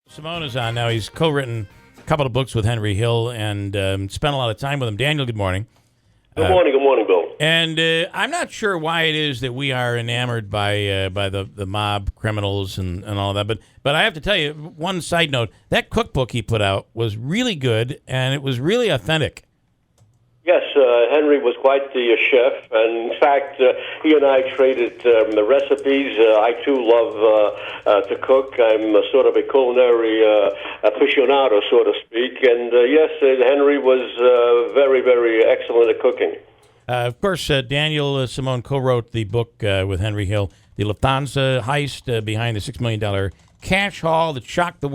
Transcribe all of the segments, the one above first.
Simone is on now. He's co-written a couple of books with Henry Hill and spent a lot of time with him. Daniel, good morning. Good morning, Bill. And I'm not sure why it is that we are enamored by the mob criminals and all that, but I have to tell you, one side note, that cookbook he put out was really good, and it was really authentic. Yes, Henry was quite the chef, and in fact, he and I traded the recipes. I, too, love to cook. I'm sort of a culinary aficionado, so to speak, and yes, Henry was very, very excellent at cooking. Of course, Daniel Simone co-wrote the book with Henry Hill, The Lufthansa Heist, behind the $6 million cash haul that shook the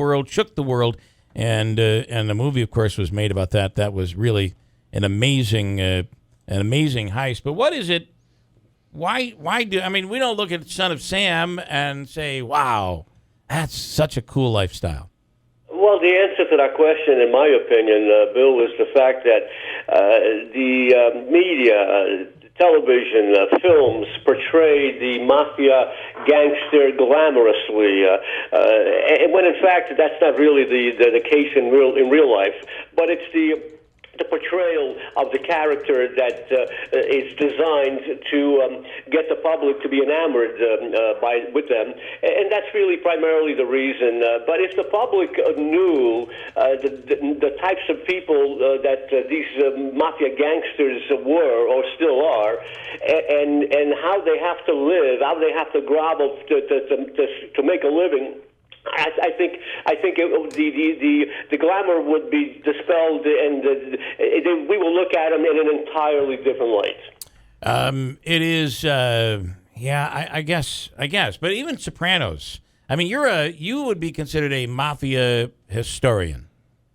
world, and the movie, of course, was made about that. That was really an amazing heist. But what is it? Why do we don't look at Son of Sam and say, "Wow, that's such a cool lifestyle"? Well, the answer to that question, in my opinion, Bill, is the fact that the media, television, films portray the mafia gangster glamorously, and when in fact that's not really the case in real life. But it's the portrayal of the character that is designed to get the public to be enamored with them, and that's really primarily the reason. But if the public knew the types of people that these mafia gangsters were or still are, and how they have to live, how they have to grovel to make a living, I think the glamour would be dispelled, and we will look at them in an entirely different light. It is, I guess. But even Sopranos. I mean, you would be considered a mafia historian.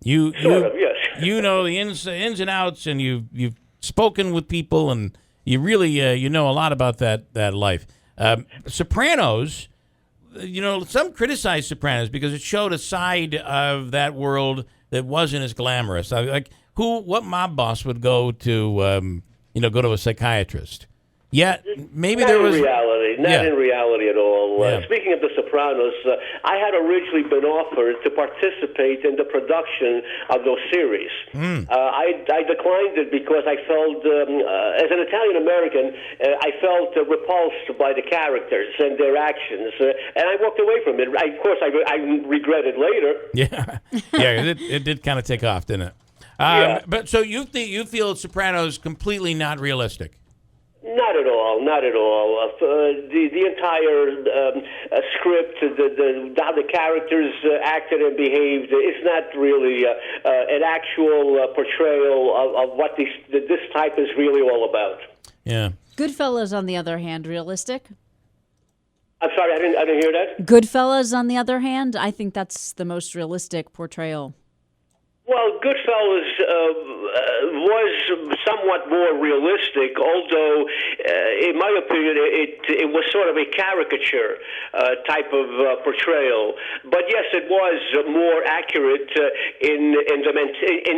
Sort of, yes. You know the ins and outs, and you've spoken with people, and you really you know a lot about that life. Sopranos. Some criticize Sopranos because it showed a side of that world that wasn't as glamorous. What mob boss would go to, go to a psychiatrist? Yet maybe there was in reality at all. Yeah. Speaking of The Sopranos, I had originally been offered to participate in the production of those series. I declined it because I felt, as an Italian American, I felt repulsed by the characters and their actions, and I walked away from it. Of course, I regret it later. Yeah, it did kind of take off, didn't it? Yeah. But so you feel Sopranos completely not realistic? Not at all. The entire script, how the characters acted and behaved, is not really an actual portrayal of what this type is really all about. Yeah. Goodfellas, on the other hand, realistic? I'm sorry, I didn't hear that. Goodfellas, on the other hand, I think that's the most realistic portrayal. Well, Goodfellas was somewhat more realistic, although, in my opinion, it was sort of a caricature type of portrayal. But yes, it was more accurate in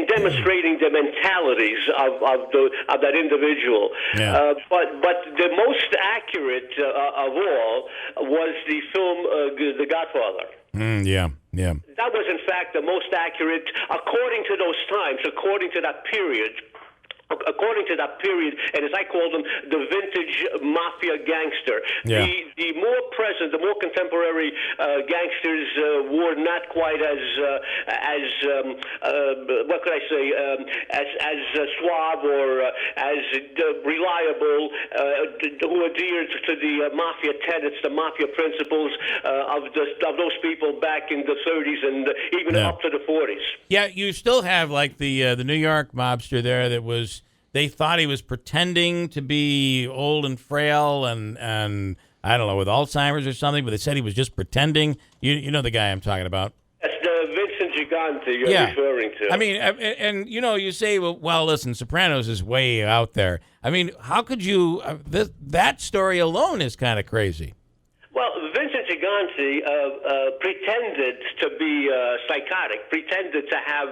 demonstrating the mentalities of that individual. Yeah. But the most accurate of all was the film The Godfather. Yeah. That was, in fact, the most accurate, according to those times, according to that period, and as I call them, the vintage mafia gangster. Yeah. The more present, the more contemporary gangsters were not quite as what could I say, as suave or as reliable, who adhered to the mafia tenets, the mafia principles of those people back in the 30s and even up to the 40s. Yeah, you still have like the New York mobster there that was. They thought he was pretending to be old and frail and I don't know, with Alzheimer's or something, but they said he was just pretending. You know the guy I'm talking about. That's the Vincent Gigante you're referring to. I mean, and you say, well, listen, Sopranos is way out there. I mean, how could you? That story alone is kind of crazy. Well, Vincent Gigante pretended to be psychotic, pretended to have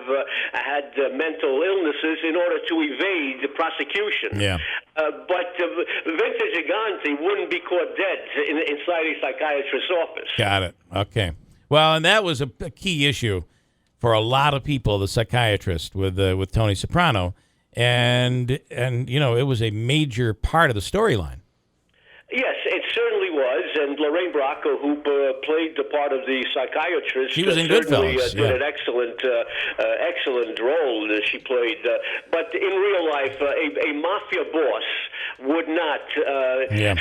had mental illnesses in order to evade the prosecution. Yeah. But Vincent Gigante wouldn't be caught dead inside a psychiatrist's office. Got it. Okay. Well, and that was a key issue for a lot of people, the psychiatrist with Tony Soprano, and it was a major part of the storyline. Yes, it certainly was, and Lorraine Bracco, who played the part of the psychiatrist, she was in certainly Goodfellas. did an excellent role that she played. But in real life, a mafia boss would not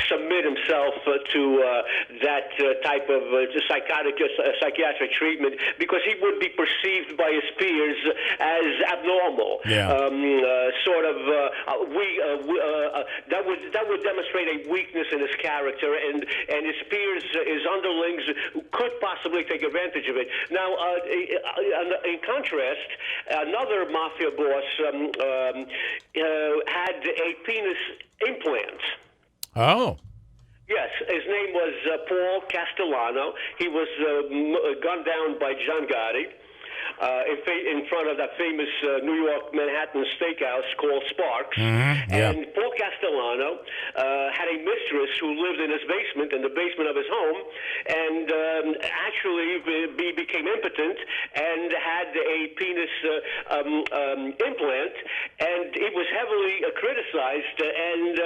submit himself to that type of psychiatric treatment, because he would be perceived by his peers as abnormal. That would demonstrate a weakness in his character, and his peers, his underlings, could possibly take advantage of it. Now, in contrast, another mafia boss had a penis implant. Oh. Yes, his name was Paul Castellano. He was gunned down by John Gotti in front of that famous New York Manhattan steakhouse called Sparks. And Paul Castellano had a mistress who lived in his basement, in the basement of his home, and actually became impotent and had a penis implant, and it was heavily criticized, and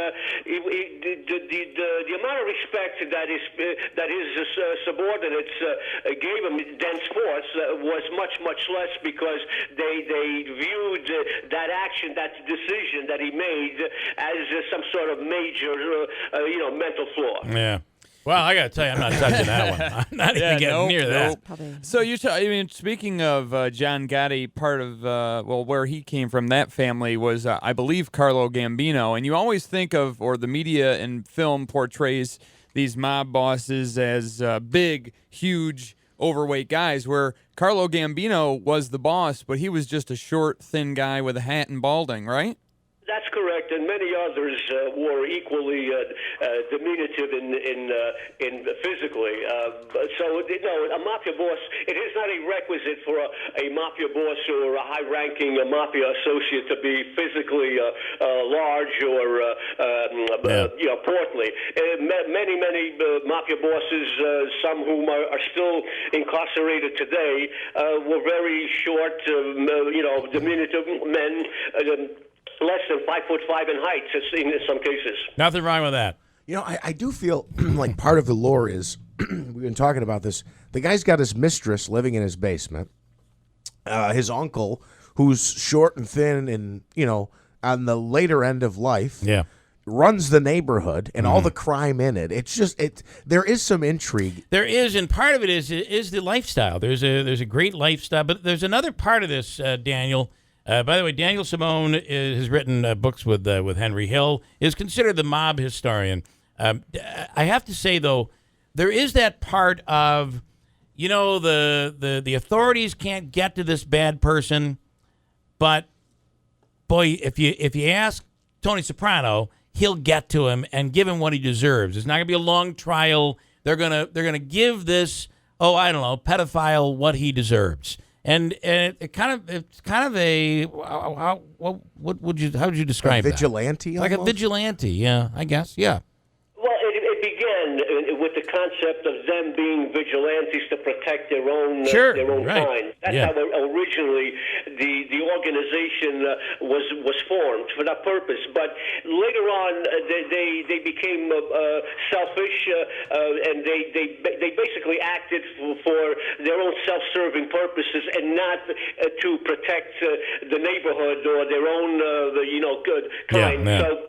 the amount of respect that his subordinates gave him thenceforth was much less, because they viewed that action, that decision that he made, as some sort of major mental flaw. Yeah. Well, I got to tell you, I'm not touching that one. I'm not even getting near that. So speaking of John Gotti, part of where he came from, that family was, I believe, Carlo Gambino, and you always think of, or the media and film portrays these mob bosses as big, huge, overweight guys, where Carlo Gambino was the boss, but he was just a short, thin guy with a hat and balding, right? That's correct, and many others were equally diminutive in physically. So, a mafia boss, it is not a requisite for a mafia boss or a high-ranking mafia associate to be physically large or portly. Many mafia bosses, some whom are still incarcerated today, were very short, diminutive men. Less than 5'5" in height in some cases. Nothing wrong with that. I do feel like part of the lore is, we've been talking about this, the guy's got his mistress living in his basement, his uncle, who's short and thin and, on the later end of life, runs the neighborhood and all the crime in it. It's just, there is some intrigue. There is, and part of it is the lifestyle. There's a great lifestyle, but there's another part of this, Daniel. By the way, Daniel Simone has written books with Henry Hill, is considered the mob historian. I have to say, though, there is that part of, the authorities can't get to this bad person, but, boy, if you ask Tony Soprano, he'll get to him and give him what he deserves. It's not going to be a long trial. They're gonna give this, pedophile what he deserves. And it's kind of a how would you describe a vigilante that? Like a vigilante, yeah, I guess, yeah. Well, it began with the concept of them being vigilantes to protect their own kind. That's how originally the organization was formed for that purpose. But later on, they became selfish, and they basically acted for their own self-serving purposes, and not to protect the neighborhood or their own good kind. Yeah. So.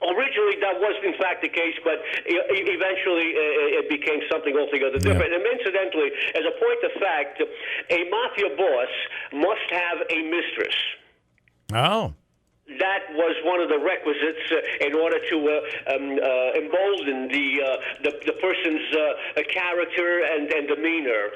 Originally, that was, in fact, the case, but eventually it became something altogether different. And incidentally, as a point of fact, a mafia boss must have a mistress. Oh. That was one of the requisites in order to embolden the person's character and demeanor.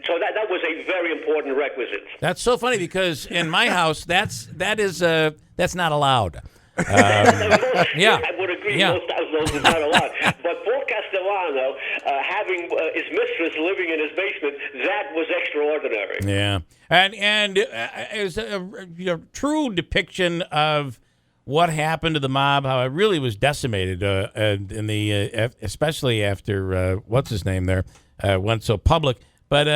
So that was a very important requisite. That's so funny, because in my house, that's not allowed. I would agree. Most households is not allowed. But Paul Castellano, having his mistress living in his basement, that was extraordinary. Yeah, and it was a true depiction of what happened to the mob, how it really was decimated, in the especially after what's his name there went so public. But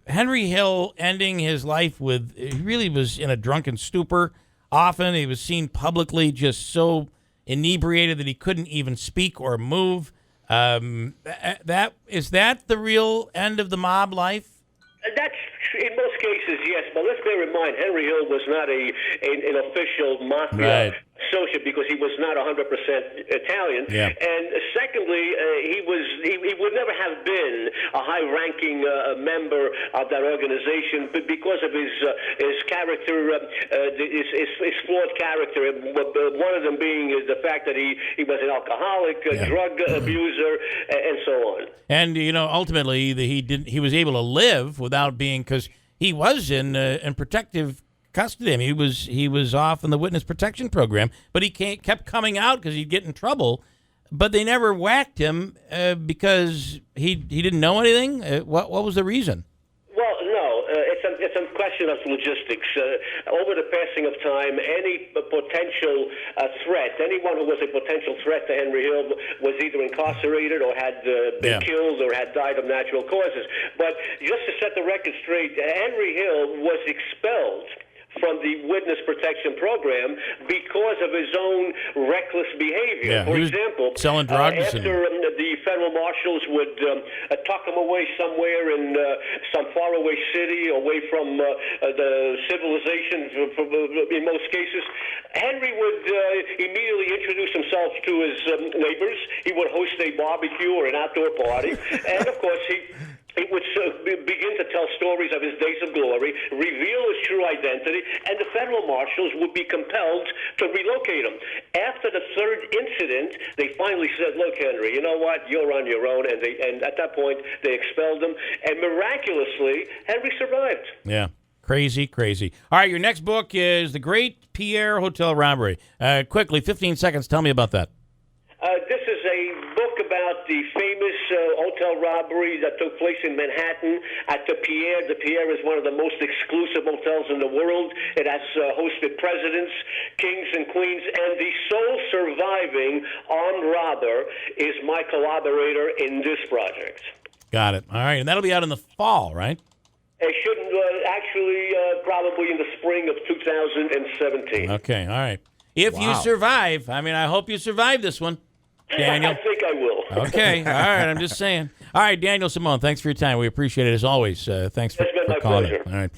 Henry Hill ending his life with, he really was in a drunken stupor. Often he was seen publicly just so inebriated that he couldn't even speak or move. Is that the real end of the mob life? That's in most cases, yes. But let's bear in mind, Henry Hill was not an official mafia associate because he was not 100% Italian. Yeah. And secondly, he would never have been a high-ranking member of that organization because of his character, his flawed character. One of them being the fact that he was an alcoholic, a drug abuser, and so on. And ultimately, he was able to live without being, because he was in protective custody. I mean, he was off in the witness protection program, but he kept coming out because he'd get in trouble. But they never whacked him because he didn't know anything. What was the reason? Well, no, it's a question of logistics. Over the passing of time, any potential threat, anyone who was a potential threat to Henry Hill was either incarcerated or had been killed or had died of natural causes. But just to set the record straight, Henry Hill was expelled from the witness protection program because of his own reckless behavior. Yeah, for example, selling drugs. After the federal marshals would tuck him away somewhere in some faraway city, away from the civilization in most cases, Henry would immediately introduce himself to his neighbors. He would host a barbecue or an outdoor party. And, of course, he would begin to tell stories of his days of glory, reveal his true identity, and the federal marshals would be compelled to relocate him. After the third incident, they finally said, "Look, Henry, you know what? You're on your own." And at that point, they expelled him. And miraculously, Henry survived. Yeah. Crazy. All right, your next book is The Great Pierre Hotel Robbery. Quickly, 15 seconds. Tell me about that. This is a book about the famous hotel robbery that took place in Manhattan at the Pierre. The Pierre is one of the most exclusive hotels in the world. It has hosted presidents, kings, and queens, and the sole surviving armed robber is my collaborator in this project. Got it. All right, and that'll be out in the fall, right? It shouldn't, actually, probably in the spring of 2017. Okay, all right. If you survive, I hope you survive this one, Daniel. I think I will. Okay, all right, I'm just saying. All right, Daniel Simone, thanks for your time. We appreciate it as always. Thanks for It's been my calling. pleasure. All right.